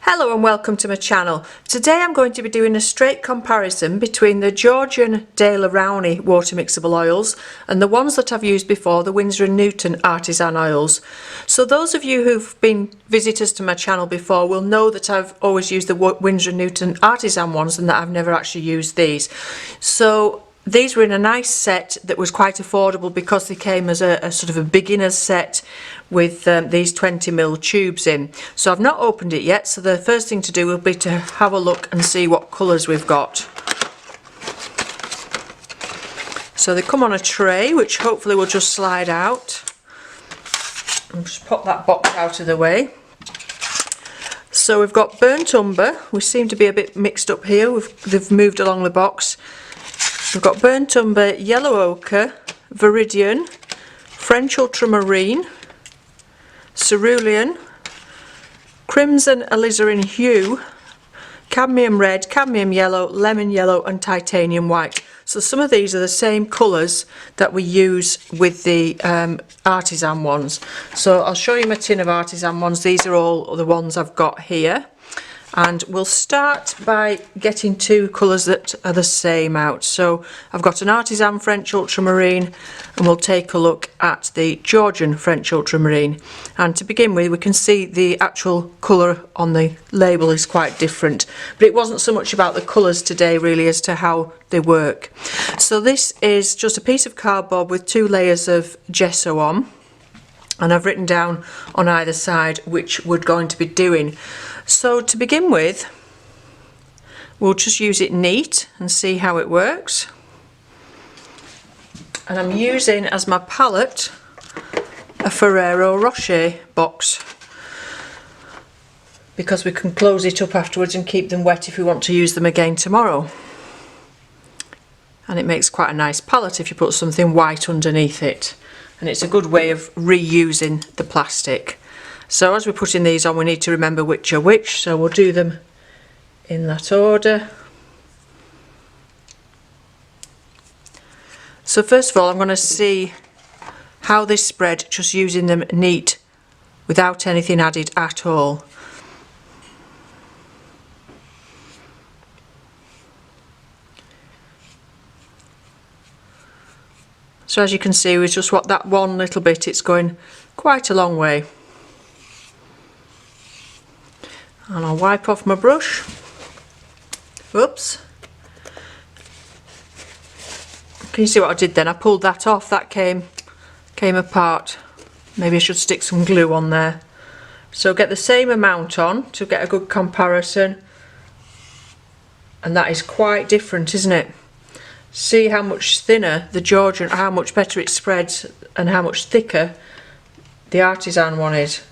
Hello and welcome to my channel. Today I'm going to be doing a straight comparison between the Georgian Daler Rowney water mixable oils and the ones that I've used before, the Winsor and Newton Artisan oils. So those of you who've been visitors to my channel before will know that I've always used the Winsor and Newton Artisan ones and that I've never actually used these. So these were in a nice set that was quite affordable because they came as a sort of a beginner's set with these 20ml tubes in. So I've not opened it yet, so the first thing to do will be to have a look and see what colours we've got. So they come on a tray which hopefully will just slide out. I'll just pop that box out of the way. So we've got burnt umber. We seem to be a bit mixed up here. They've moved along the box. We've got burnt umber, yellow ochre, viridian, French ultramarine, cerulean, crimson alizarin hue, cadmium red, cadmium yellow, lemon yellow and titanium white. So some of these are the same colours that we use with the artisan ones. So I'll show you my tin of artisan ones. These are all the ones I've got here. And we'll start by getting two colours that are the same out. So I've got an artisan French ultramarine and we'll take a look at the Georgian French ultramarine. And to begin with, we can see the actual colour on the label is quite different. But it wasn't so much about the colours today really as to how they work. So this is just a piece of cardboard with two layers of gesso on. And I've written down on either side which we're going to be doing. So to begin with, we'll just use it neat and see how it works. And I'm using as my palette a Ferrero Rocher box because we can close it up afterwards and keep them wet if we want to use them again tomorrow. And it makes quite a nice palette if you put something white underneath it. And it's a good way of reusing the plastic. So as we're putting these on, we need to remember which are which, so we'll do them in that order. So first of all, I'm going to see how this spread just using them neat without anything added at all. So as you can see, with just what that one little bit, it's going quite a long way. And I'll wipe off my brush. Whoops. Can you see what I did then? I pulled that off, that came apart. Maybe I should stick some glue on there. So get the same amount on to get a good comparison. And that is quite different, isn't it? See how much thinner the Georgian, how much better it spreads and how much thicker the artisan one is.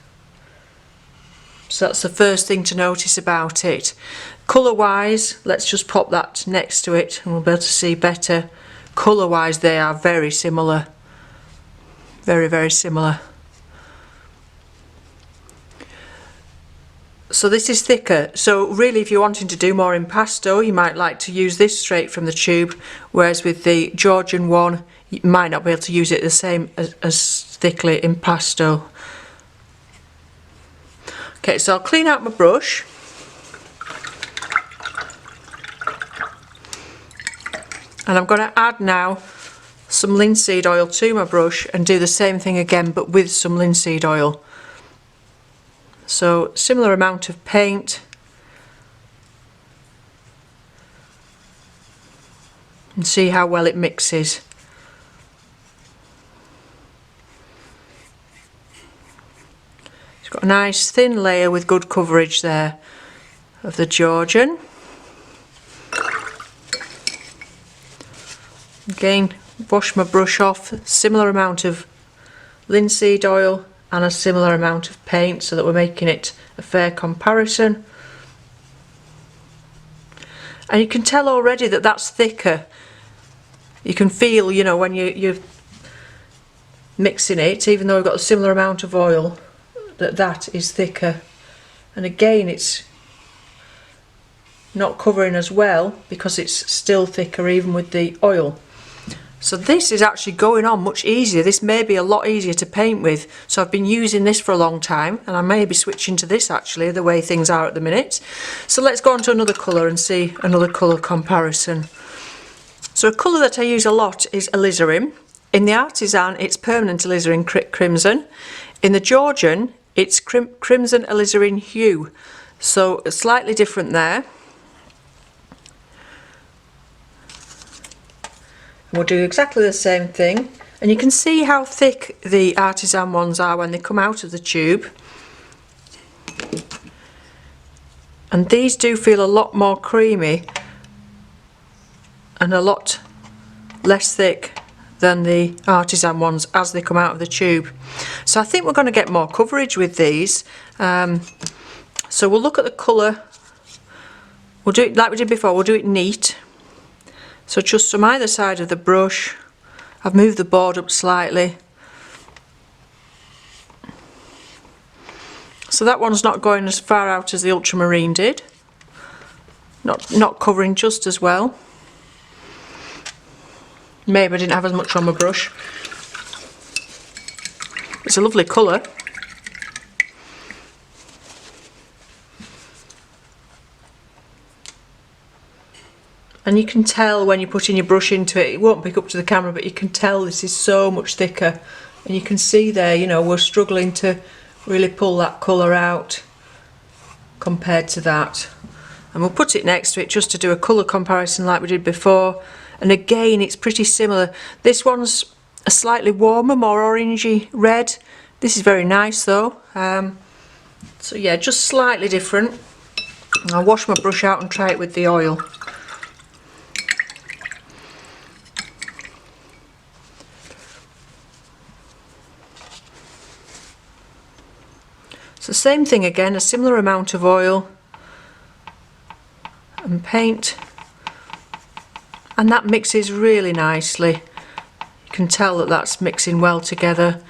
So that's the first thing to notice about it. Colour wise, let's just pop that next to it and we'll be able to see better. Colour wise they are very similar. Very, very similar. So this is thicker. So really if you're wanting to do more impasto, you might like to use this straight from the tube. Whereas with the Georgian one, you might not be able to use it the same as thickly impasto. Okay, so I'll clean out my brush. And I'm going to add now some linseed oil to my brush and do the same thing again but with some linseed oil. So similar amount of paint. And see how well it mixes. Got a nice thin layer with good coverage there of the Georgian. Again, wash my brush off, similar amount of linseed oil and a similar amount of paint so that we're making it a fair comparison. And you can tell already that that's thicker. You can feel, you know, when you're mixing it, even though we've got a similar amount of oil, that is thicker. And again, it's not covering as well because it's still thicker even with the oil. So this is actually going on much easier. This may be a lot easier to paint with. So I've been using this for a long time, and I may be switching to this actually, the way things are at the minute. So let's go on to another colour and see another colour comparison. So a colour that I use a lot is alizarin. In the Artisan, it's permanent alizarin crimson. In the Georgian, it's crimson alizarin hue. So slightly different there. We'll do exactly the same thing, and you can see how thick the Artisan ones are when they come out of the tube, and these do feel a lot more creamy and a lot less thick than the Artisan ones as they come out of the tube. So I think we're going to get more coverage with these. So we'll look at the colour, we'll do it like we did before, we'll do it neat. So just from either side of the brush, I've moved the board up slightly. So that one's not going as far out as the ultramarine did. Not covering just as well. Maybe I didn't have as much on my brush. It's a lovely colour. And you can tell when you're putting your brush into it, it won't pick up to the camera, but you can tell this is so much thicker. And you can see there, you know, we're struggling to really pull that colour out compared to that. And we'll put it next to it just to do a colour comparison like we did before. And again, it's pretty similar. This one's a slightly warmer, more orangey red. This is very nice though. So yeah, just slightly different. I'll wash my brush out and try it with the oil. So same thing again, a similar amount of oil and paint, and that mixes really nicely. You can tell that that's mixing well together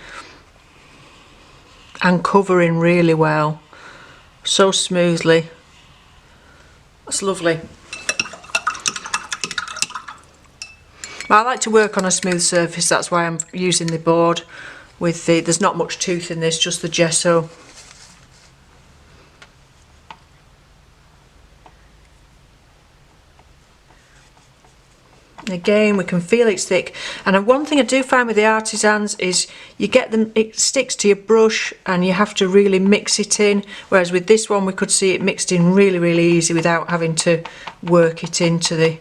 and covering really well, so smoothly. That's lovely. I like to work on a smooth surface, that's why I'm using the board with there's not much tooth in this, just the gesso. Again, we can feel it's thick, and one thing I do find with the Artisans is you get them, it sticks to your brush and you have to really mix it in, whereas with this one we could see it mixed in really easy without having to work it into the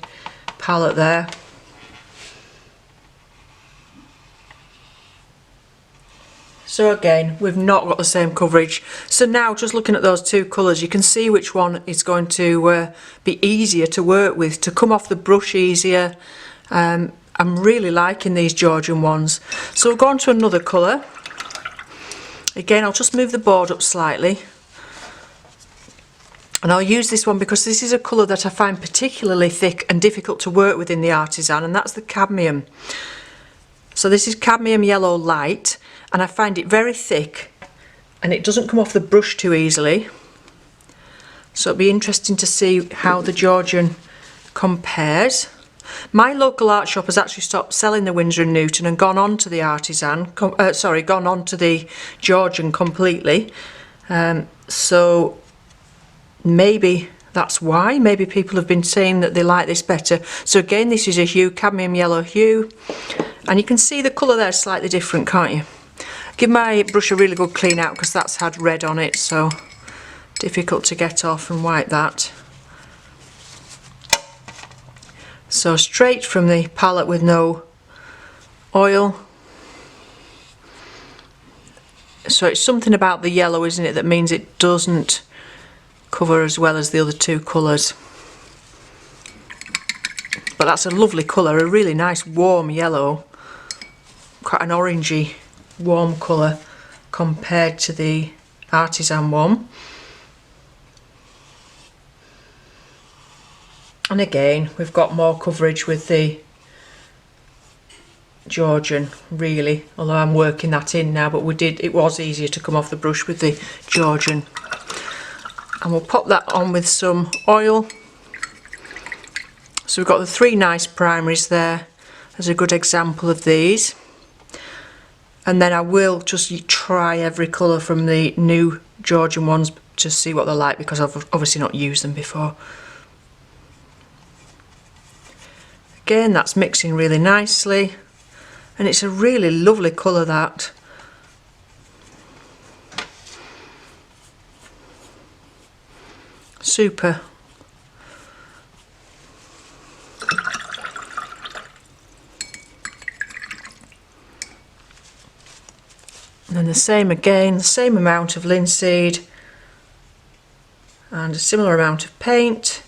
palette there. So again, we've not got the same coverage. So now just looking at those two colours, you can see which one is going to be easier to work with, to come off the brush easier. I'm really liking these Georgian ones. So we'll go on to another colour. Again, I'll just move the board up slightly. And I'll use this one because this is a colour that I find particularly thick and difficult to work with in the Artisan, and that's the Cadmium. So this is Cadmium Yellow Light, and I find it very thick and it doesn't come off the brush too easily. So it'll be interesting to see how the Georgian compares. My local art shop has actually stopped selling the Winsor and Newton and gone on to the Artisan, gone on to the Georgian completely. So maybe that's why. Maybe people have been saying that they like this better. So again, this is a hue, Cadmium Yellow hue. And you can see the colour there is slightly different, can't you? Give my brush a really good clean out because that's had red on it, so difficult to get off and wipe that. So straight from the palette with no oil. So it's something about the yellow, isn't it, that means it doesn't cover as well as the other two colours. But that's a lovely colour, a really nice warm yellow. Quite an orangey warm colour compared to the Artisan one. And again, we've got more coverage with the Georgian, really, although I'm working that in now, but it was easier to come off the brush with the Georgian. And we'll pop that on with some oil. So we've got the three nice primaries there. as a good example of these. And then I will just try every colour from the new Georgian ones to see what they're like, because I've obviously not used them before. Again, that's mixing really nicely, and it's a really lovely colour, that. Super. And then the same again, the same amount of linseed and a similar amount of paint.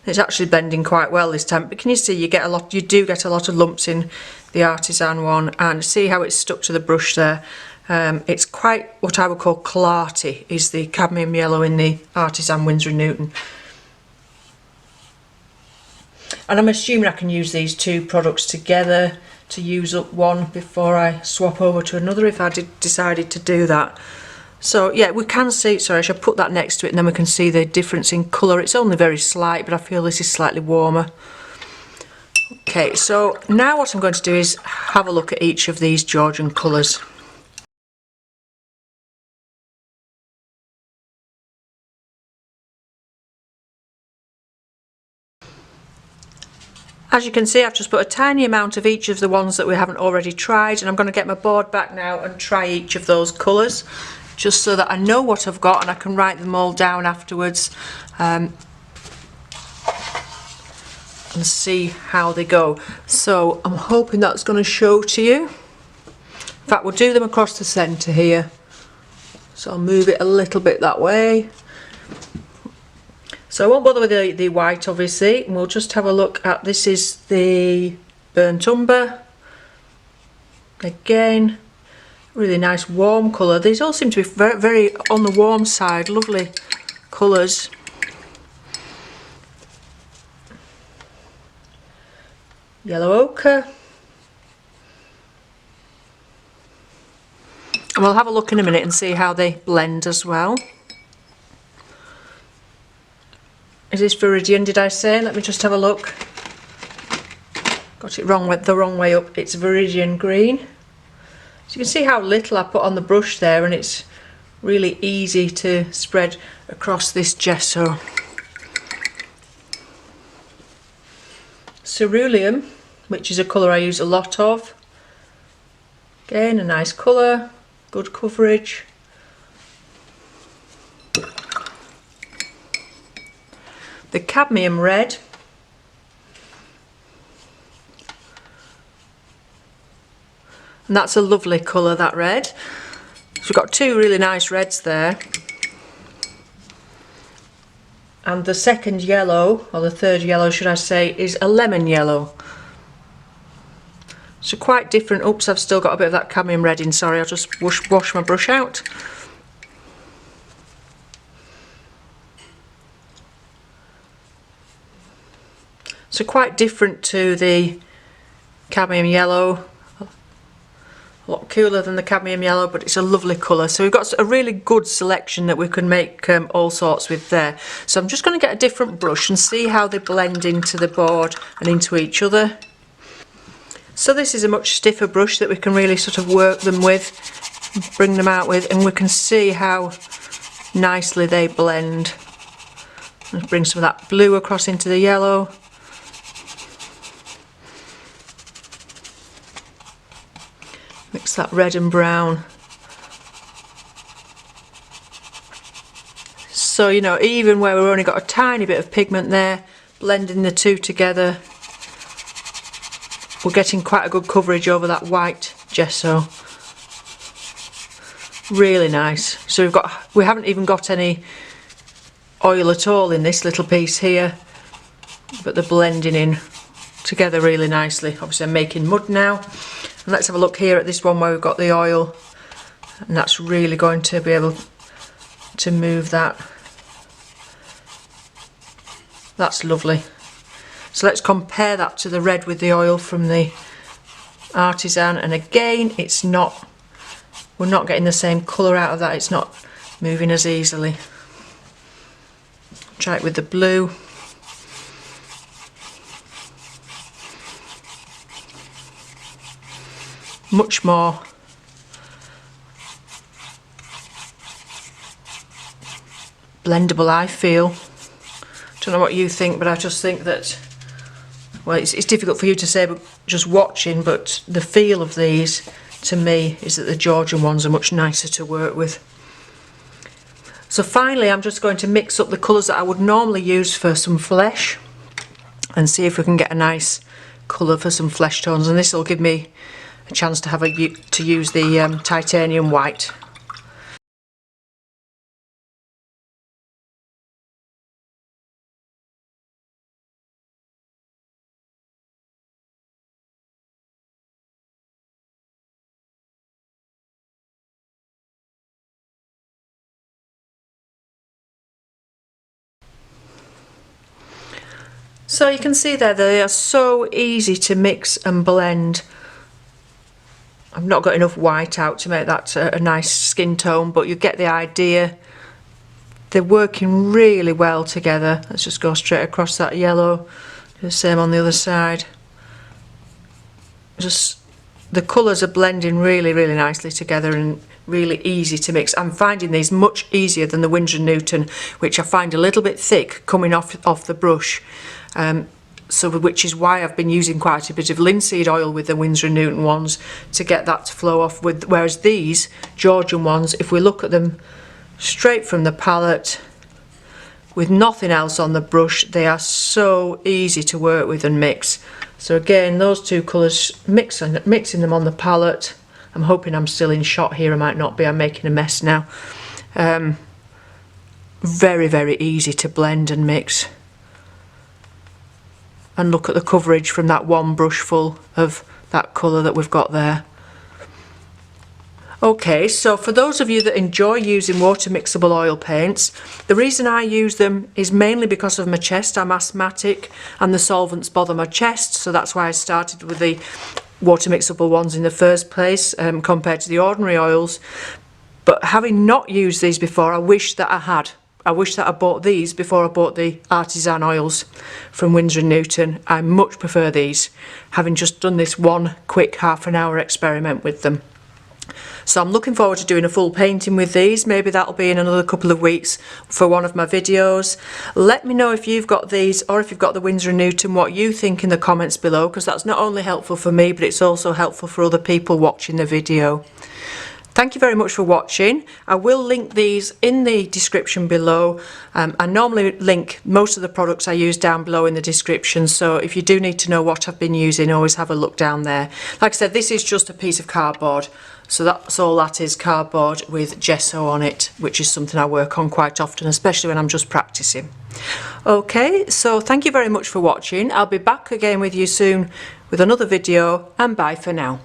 It's actually blending quite well this time, but can you see you do get a lot of lumps in the Artisan one, and see how it's stuck to the brush there. It's quite what I would call clarty, is the cadmium yellow in the Artisan Winsor and Newton. And I'm assuming I can use these two products together to use up one before I swap over to another, if I decided to do that. So yeah, we can see, sorry, I should put that next to it, and then we can see the difference in colour. It's only very slight, but I feel this is slightly warmer. Okay, so now what I'm going to do is have a look at each of these Georgian colours. As you can see, I've just put a tiny amount of each of the ones that we haven't already tried, and I'm going to get my board back now and try each of those colours, just so that I know what I've got and I can write them all down afterwards, and see how they go. So I'm hoping that's going to show to you. In fact, we'll do them across the centre here. So I'll move it a little bit that way. So I won't bother with the white, obviously, and we'll just have a look at, this is the burnt umber. Again, really nice warm colour. These all seem to be very, very on the warm side, lovely colours. Yellow ochre. And we'll have a look in a minute and see how they blend as well. Is this Viridian, did I say? Let me just have a look. Got it wrong, the wrong way up. It's Viridian green. So you can see how little I put on the brush there, and it's really easy to spread across this gesso. Cerulean, which is a colour I use a lot of. Again, a nice colour, good coverage. The cadmium red. And that's a lovely colour, that red. So we've got two really nice reds there. And the second yellow, or the third yellow should I say, is a lemon yellow. So quite different. Oops, I've still got a bit of that cadmium red in, sorry, I'll just wash my brush out. So quite different to the cadmium yellow, a lot cooler than the cadmium yellow, but it's a lovely colour. So we've got a really good selection that we can make all sorts with there. So I'm just going to get a different brush and see how they blend into the board and into each other. So this is a much stiffer brush that we can really sort of work them with, bring them out with, and we can see how nicely they blend. Let's bring some of that blue across into the yellow. Mix that red and brown. So, you know, even where we've only got a tiny bit of pigment there, blending the two together, we're getting quite a good coverage over that white gesso. Really nice. So we haven't even got any oil at all in this little piece here, but they're blending in together really nicely. Obviously I'm making mud now. And let's have a look here at this one where we've got the oil, and that's really going to be able to move that. That's lovely. So let's compare that to the red with the oil from the Artisan, and again we're not getting the same colour out of that, it's not moving as easily. Try it with the blue. much more blendable, I feel. Don't know what you think, but I just think that, well, it's difficult for you to say but just watching, but the feel of these to me is that the Georgian ones are much nicer to work with. So finally I'm just going to mix up the colours that I would normally use for some flesh and see if we can get a nice colour for some flesh tones, and this will give me a chance to have to use the titanium white. So you can see there, they are so easy to mix and blend. I've not got enough white out to make that a nice skin tone, but you get the idea. They're working really well together. Let's just go straight across that yellow. Do the same on the other side. Just the colours are blending really, really nicely together and really easy to mix. I'm finding these much easier than the Winsor and Newton, which I find a little bit thick coming off the brush. Which is why I've been using quite a bit of linseed oil with the Winsor and Newton ones to get that to flow off with, whereas these Georgian ones, if we look at them straight from the palette with nothing else on the brush, they are so easy to work with and mix. So again, those two colours, mixing them on the palette. I'm hoping I'm still in shot here, I might not be, I'm making a mess now. Very, very easy to blend and mix. And look at the coverage from that one brush full of that colour that we've got there. Okay, so for those of you that enjoy using water mixable oil paints, the reason I use them is mainly because of my chest. I'm asthmatic and the solvents bother my chest, so that's why I started with the water mixable ones in the first place compared to the ordinary oils. But having not used these before, I wish that I had. I wish that I bought these before I bought the artisan oils from Winsor and Newton. I much prefer these, having just done this one quick half-an-hour experiment with them. So I'm looking forward to doing a full painting with these. Maybe that'll be in another couple of weeks for one of my videos. Let me know if you've got these or if you've got the Winsor and Newton, what you think in the comments below, because that's not only helpful for me, but it's also helpful for other people watching the video. Thank you very much for watching. I will link these in the description below. I normally link most of the products I use down below in the description, so if you do need to know what I've been using, always have a look down there. Like I said, this is just a piece of cardboard, so that's all that is, cardboard with gesso on it, which is something I work on quite often, especially when I'm just practicing. Okay, so thank you very much for watching. I'll be back again with you soon with another video, and bye for now.